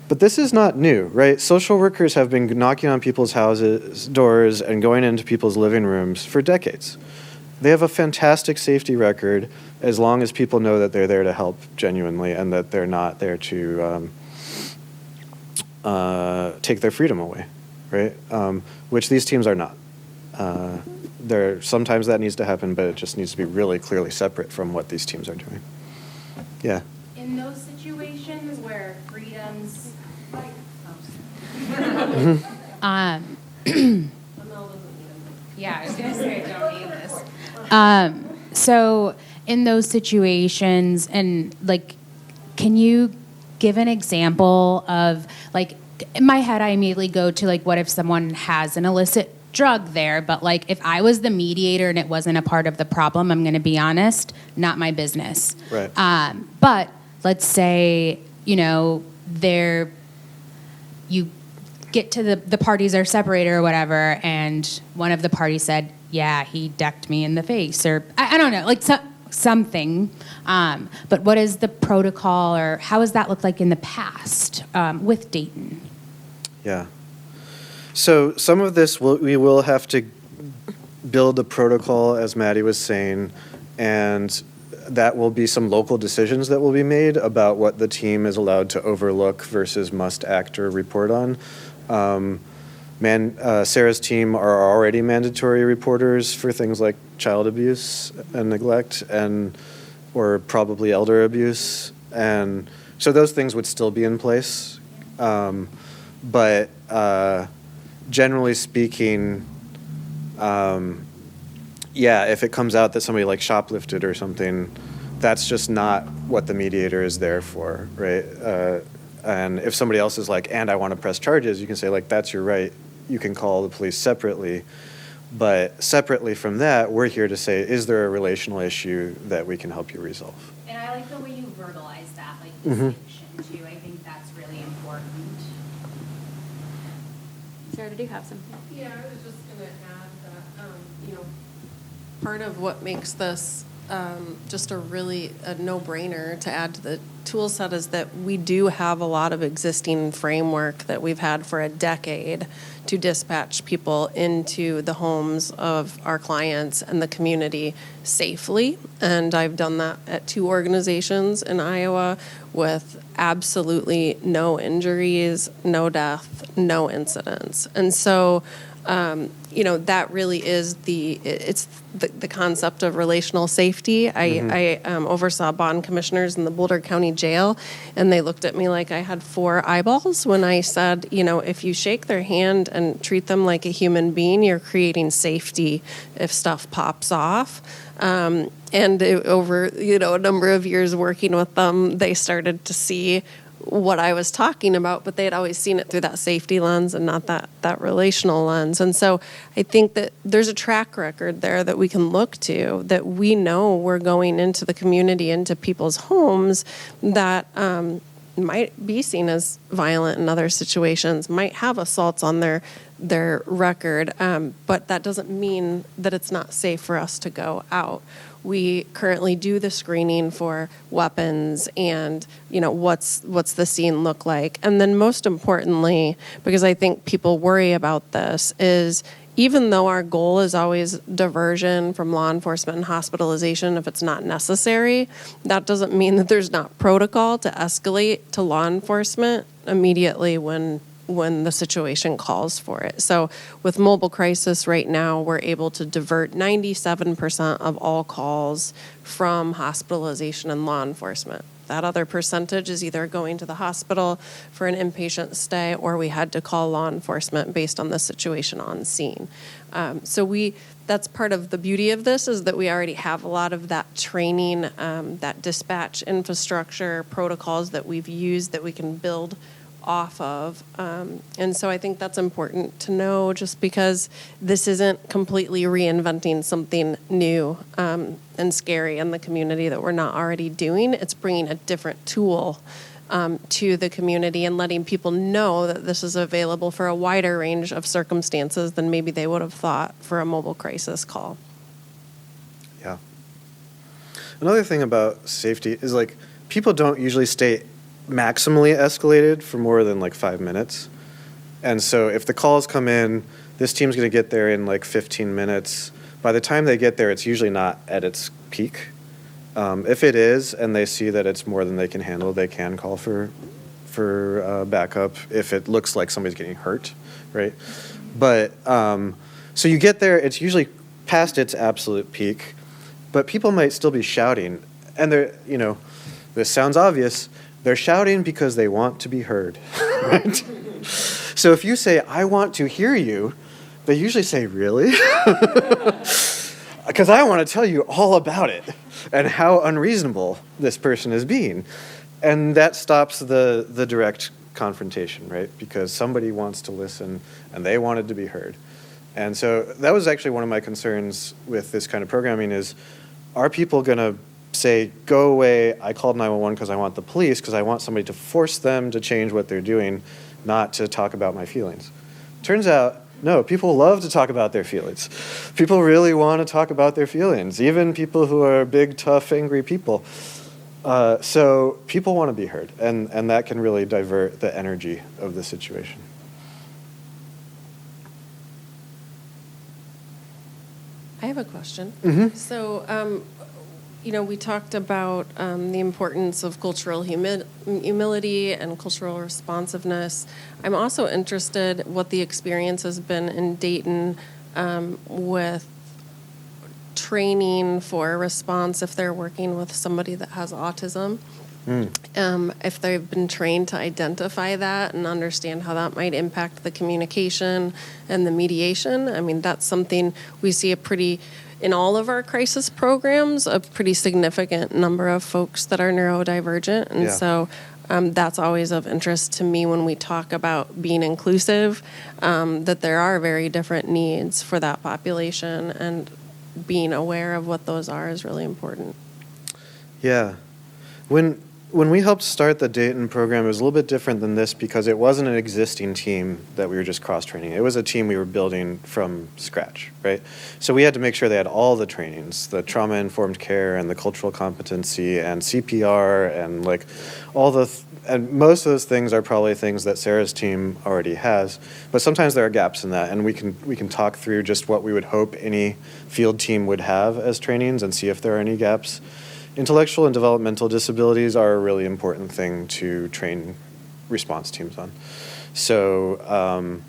But this is not new, right? Social workers have been knocking on people's houses, doors, and going into people's living rooms for decades. They have a fantastic safety record as long as people know that they're there to help genuinely and that they're not there to take their freedom away, right? Which these teams are not. Sometimes that needs to happen, but it just needs to be really clearly separate from what these teams are doing. Yeah. In those situations where freedoms, yeah, I was gonna say I don't need this. So in those situations, and can you give an example of in my head, I immediately go to what if someone has an illicit drug there, but if I was the mediator and it wasn't a part of the problem, I'm going to be honest, not my business. Right. But let's say, you get to the parties are separated or whatever, and one of the parties said, yeah, he decked me in the face, or I don't know, something. But what is the protocol, or how has that looked like in the past with Dayton? Yeah. So some of this we will have to build a protocol, as Maddie was saying, and that will be some local decisions that will be made about what the team is allowed to overlook versus must act or report on. Sarah's team are already mandatory reporters for things like child abuse and neglect or probably elder abuse. And so those things would still be in place. But generally speaking, if it comes out that somebody like shoplifted or something, that's just not what the mediator is there for, right? And if somebody else is like, and I want to press charges, you can say like, that's your right. You can call the police separately. But separately from that, we're here to say, is there a relational issue that we can help you resolve? And I like the way you verbalize that, like Mhm. distinction too. I think that's really important. Sarah, did you have something? Yeah, I was just going to add that, part of what makes this just a no-brainer to add to the tool set is that we do have a lot of existing framework that we've had for a decade to dispatch people into the homes of our clients and the community safely. And I've done that at 2 organizations in Iowa with absolutely no injuries, no death, no incidents. And so, that really is the concept of relational safety. I oversaw bond commissioners in the Boulder County Jail, and they looked at me like I had 4 eyeballs when I said, if you shake their hand and treat them like a human being, you're creating safety if stuff pops off. Over, a number of years working with them, they started to see what I was talking about, but they had always seen it through that safety lens and not that relational lens. And so I think that there's a track record there that we can look to, that we know we're going into the community, into people's homes that might be seen as violent in other situations, might have assaults on their record, but that doesn't mean that it's not safe for us to go out. We currently do the screening for weapons and, what's the scene look like. And then most importantly, because I think people worry about this, is even though our goal is always diversion from law enforcement and hospitalization if it's not necessary, that doesn't mean that there's not protocol to escalate to law enforcement immediately when the situation calls for it. So with mobile crisis right now, we're able to divert 97% of all calls from hospitalization and law enforcement. That other percentage is either going to the hospital for an inpatient stay or we had to call law enforcement based on the situation on scene. That's part of the beauty of this, is that we already have a lot of that training, that dispatch infrastructure, protocols that we've used that we can build off of. And so I think that's important to know, just because this isn't completely reinventing something new and scary in the community that we're not already doing. It's bringing a different tool to the community and letting people know that this is available for a wider range of circumstances than maybe they would have thought for a mobile crisis call. Yeah. Another thing about safety is like people don't usually stay maximally escalated for more than like 5 minutes. And so if the calls come in, this team's going to get there in like 15 minutes. By the time they get there, it's usually not at its peak. If it is, and they see that it's more than they can handle, they can call for backup if it looks like somebody's getting hurt, right? But so you get there, it's usually past its absolute peak, but people might still be shouting. And this sounds obvious, they're shouting because they want to be heard, right? So if you say, I want to hear you, they usually say, really? Because I want to tell you all about it and how unreasonable this person is being. And that stops the direct confrontation, right? Because somebody wants to listen and they wanted to be heard. And so that was actually one of my concerns with this kind of programming is, are people going to say, go away, I called 911 because I want the police, because I want somebody to force them to change what they're doing, not to talk about my feelings. Turns out, no, people love to talk about their feelings. People really want to talk about their feelings, even people who are big, tough, angry people. So people want to be heard, and that can really divert the energy of the situation. I have a question. Mm-hmm. So, we talked about the importance of cultural humility and cultural responsiveness. I'm also interested what the experience has been in Dayton with training for response if they're working with somebody that has autism. If they've been trained to identify that and understand how that might impact the communication and the mediation. I mean, that's something we see in all of our crisis programs, a pretty significant number of folks that are neurodivergent. And so that's always of interest to me when we talk about being inclusive, that there are very different needs for that population, and being aware of what those are is really important. Yeah. When we helped start the Dayton program, it was a little bit different than this because it wasn't an existing team that we were just cross-training. It was a team we were building from scratch, right? So we had to make sure they had all the trainings, the trauma-informed care and the cultural competency and CPR and like and most of those things are probably things that Sarah's team already has, but sometimes there are gaps in that, and we can talk through just what we would hope any field team would have as trainings and see if there are any gaps. Intellectual and developmental disabilities are a really important thing to train response teams on. So,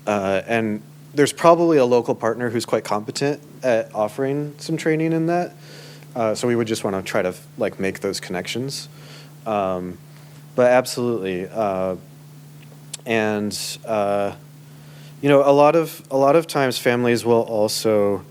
and there's probably a local partner who's quite competent at offering some training in that. So we would just want to try to make those connections. But absolutely, and a lot of times families will also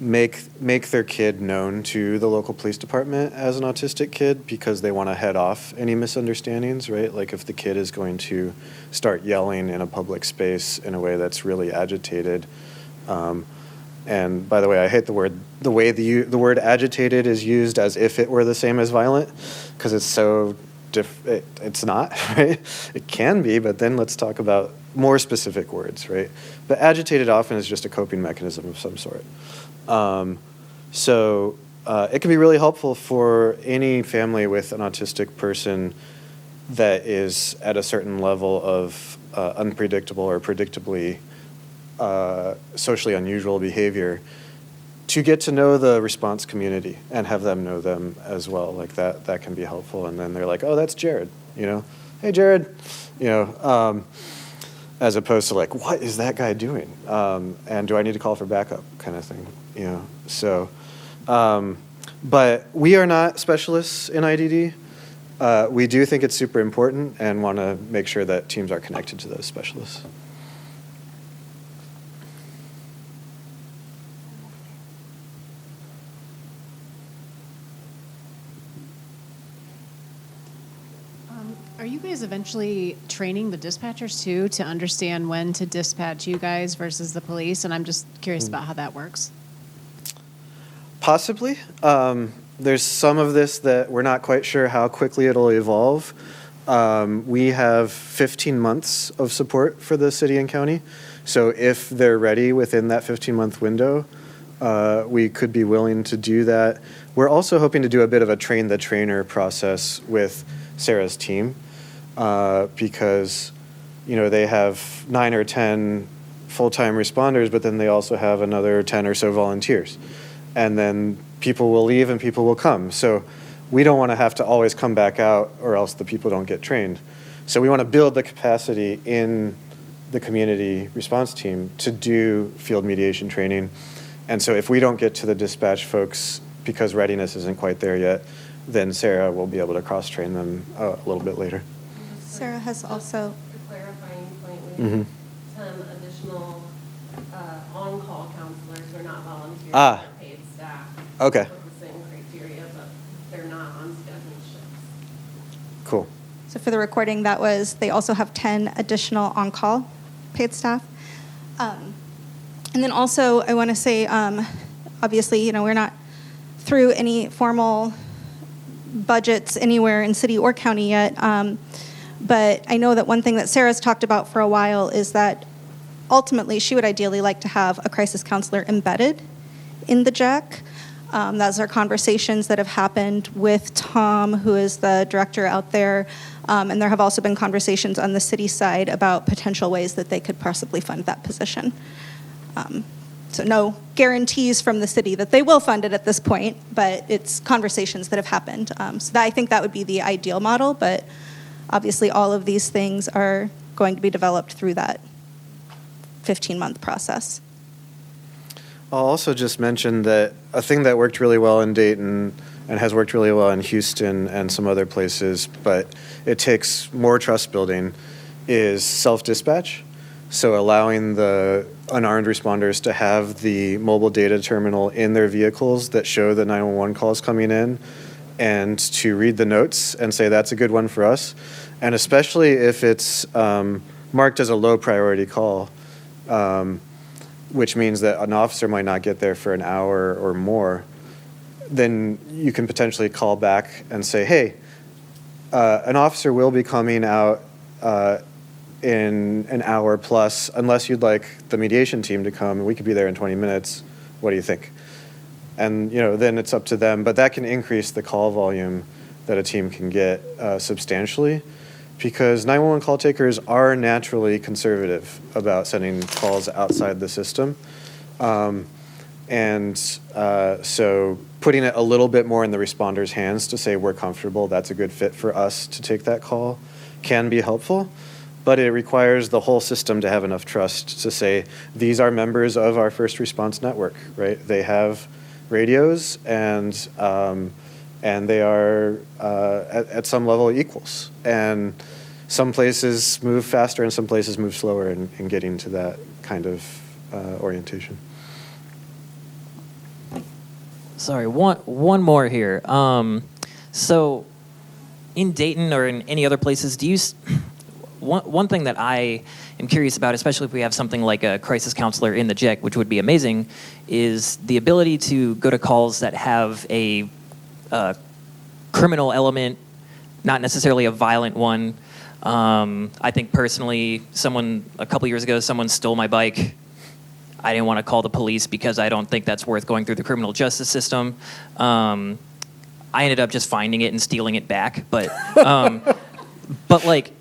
make their kid known to the local police department as an autistic kid because they want to head off any misunderstandings, right? Like if the kid is going to start yelling in a public space in a way that's really agitated. And by the way, I hate the way the word agitated is used as if it were the same as violent, because it's so it's not, right? It can be, but then let's talk about more specific words, right? But agitated often is just a coping mechanism of some sort. So it can be really helpful for any family with an autistic person that is at a certain level of unpredictable or predictably socially unusual behavior to get to know the response community and have them know them as well. Like that can be helpful. And then they're like, oh, that's Jared, hey, Jared, as opposed to like, what is that guy doing? And do I need to call for backup kind of thing, So, but we are not specialists in IDD. We do think it's super important and want to make sure that teams are connected to those specialists. Are you guys eventually training the dispatchers too to understand when to dispatch you guys versus the police? And I'm just curious about how that works. Possibly. There's some of this that we're not quite sure how quickly it'll evolve. We have 15 months of support for the city and county. So if they're ready within that 15-month window, we could be willing to do that. We're also hoping to do a bit of a train the trainer process with Sarah's team. Because, they have 9 or 10 full-time responders, but then they also have another 10 or so volunteers. And then people will leave and people will come. So we don't want to have to always come back out or else the people don't get trained. So we want to build the capacity in the community response team to do field mediation training. And so if we don't get to the dispatch folks because readiness isn't quite there yet, then Sarah will be able to cross-train them a little bit later. Sarah has also... A clarifying point, we have 10 additional on-call counselors who are not volunteers, they're paid staff. Okay. With the same criteria, but they're not on scheduled shifts. Cool. So for the recording, they also have 10 additional on-call paid staff. And then also, I want to say, obviously, we're not through any formal budgets anywhere in city or county yet. But I know that one thing that Sarah's talked about for a while is that ultimately she would ideally like to have a crisis counselor embedded in the JAC. Those are conversations that have happened with Tom, who is the director out there. And there have also been conversations on the city side about potential ways that they could possibly fund that position. So no guarantees from the city that they will fund it at this point, but it's conversations that have happened. So I think that would be the ideal model, but obviously all of these things are going to be developed through that 15-month process. I'll also just mention that a thing that worked really well in Dayton and has worked really well in Houston and some other places, but it takes more trust building, is self-dispatch. So allowing the unarmed responders to have the mobile data terminal in their vehicles that show the 911 calls coming in, and to read the notes and say that's a good one for us. And especially if it's marked as a low priority call, which means that an officer might not get there for an hour or more, then you can potentially call back and say, hey, an officer will be coming out in an hour plus, unless you'd like the mediation team to come, and we could be there in 20 minutes. What do you think? And then it's up to them, but that can increase the call volume that a team can get substantially, because 911 call takers are naturally conservative about sending calls outside the system. So putting it a little bit more in the responder's hands to say we're comfortable, that's a good fit for us to take that call, can be helpful. But it requires the whole system to have enough trust to say, these are members of our first response network, right? They have radios, and they are at some level equals. And some places move faster and some places move slower in getting to that kind of orientation. Sorry, one more here. So in Dayton or in any other places, do you... One thing that I am curious about, especially if we have something like a crisis counselor in the JIC, which would be amazing, is the ability to go to calls that have a criminal element, not necessarily a violent one. I think personally, a couple years ago, someone stole my bike. I didn't want to call the police because I don't think that's worth going through the criminal justice system. I ended up just finding it and stealing it back, but like,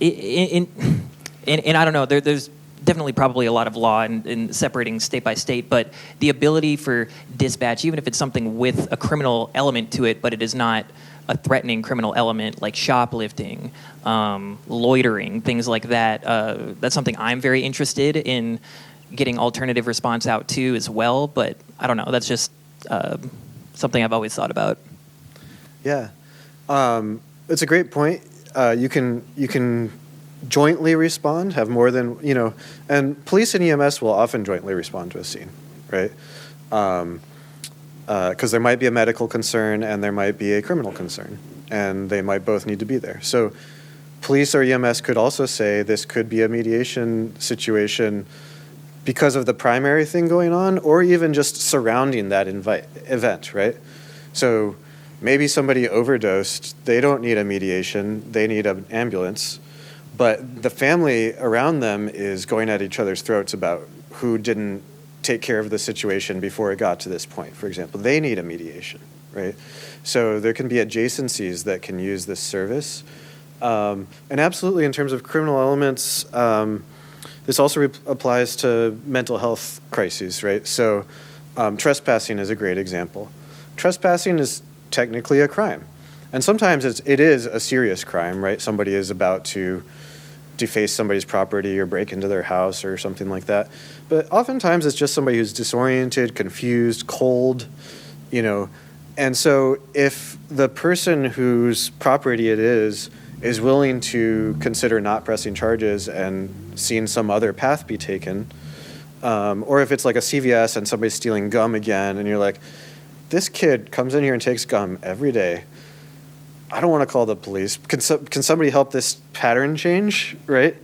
and I don't know, there's definitely probably a lot of law in separating state by state, but the ability for dispatch, even if it's something with a criminal element to it, but it is not a threatening criminal element like shoplifting, loitering, things like that, that's something I'm very interested in getting alternative response out to as well, but I don't know, that's just something I've always thought about. Yeah, it's a great point. You can jointly respond, have more than, and police and EMS will often jointly respond to a scene, right? Because there might be a medical concern and there might be a criminal concern, and they might both need to be there. So police or EMS could also say this could be a mediation situation because of the primary thing going on, or even just surrounding that event, right? So maybe somebody overdosed, they don't need a mediation, they need an ambulance, but the family around them is going at each other's throats about who didn't take care of the situation before it got to this point, for example. They need a mediation, right? So there can be adjacencies that can use this service. And absolutely, in terms of criminal elements, this also applies to mental health crises, right? So trespassing is a great example. Trespassing is technically a crime. And sometimes it is a serious crime, right? Somebody is about to deface somebody's property or break into their house or something like that. But oftentimes it's just somebody who's disoriented, confused, cold, And so if the person whose property it is willing to consider not pressing charges and seeing some other path be taken, or if it's like a CVS and somebody's stealing gum again and you're like, this kid comes in here and takes gum every day. I don't want to call the police. Can somebody help this pattern change, right?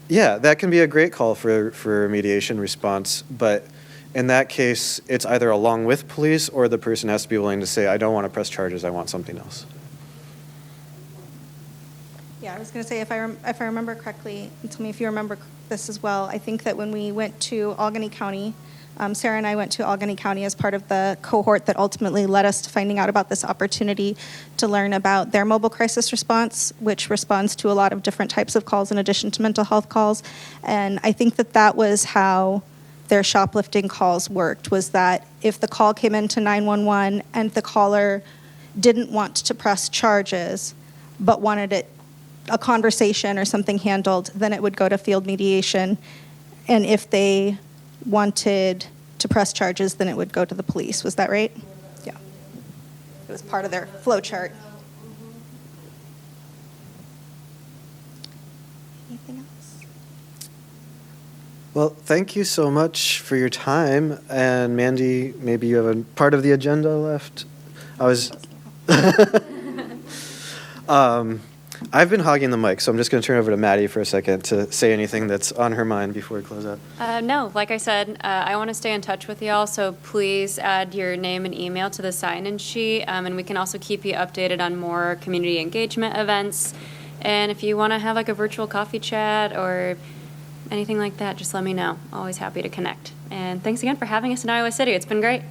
Yeah, that can be a great call for mediation response, but in that case, it's either along with police or the person has to be willing to say, I don't want to press charges, I want something else. Yeah, I was going to say, if I remember correctly, and tell me if you remember this as well, I think that when we went to Allegheny County, Sarah and I went to Allegheny County as part of the cohort that ultimately led us to finding out about this opportunity to learn about their mobile crisis response, which responds to a lot of different types of calls in addition to mental health calls. And I think that was how their shoplifting calls worked was that if the call came into 911 and the caller didn't want to press charges but wanted a conversation or something handled, then it would go to field mediation. And if they wanted to press charges, then it would go to the police. Was that right? Yeah. It was part of their flow chart. Anything else? Well, thank you so much for your time. And Mandy, maybe you have a part of the agenda left? I've been hogging the mic, so I'm just going to turn over to Maddie for a second to say anything that's on her mind before we close out. No, like I said, I want to stay in touch with y'all, so please add your name and email to the sign-in sheet, and we can also keep you updated on more community engagement events. And if you want to have like a virtual coffee chat or anything like that, just let me know. Always happy to connect. And thanks again for having us in Iowa City. It's been great.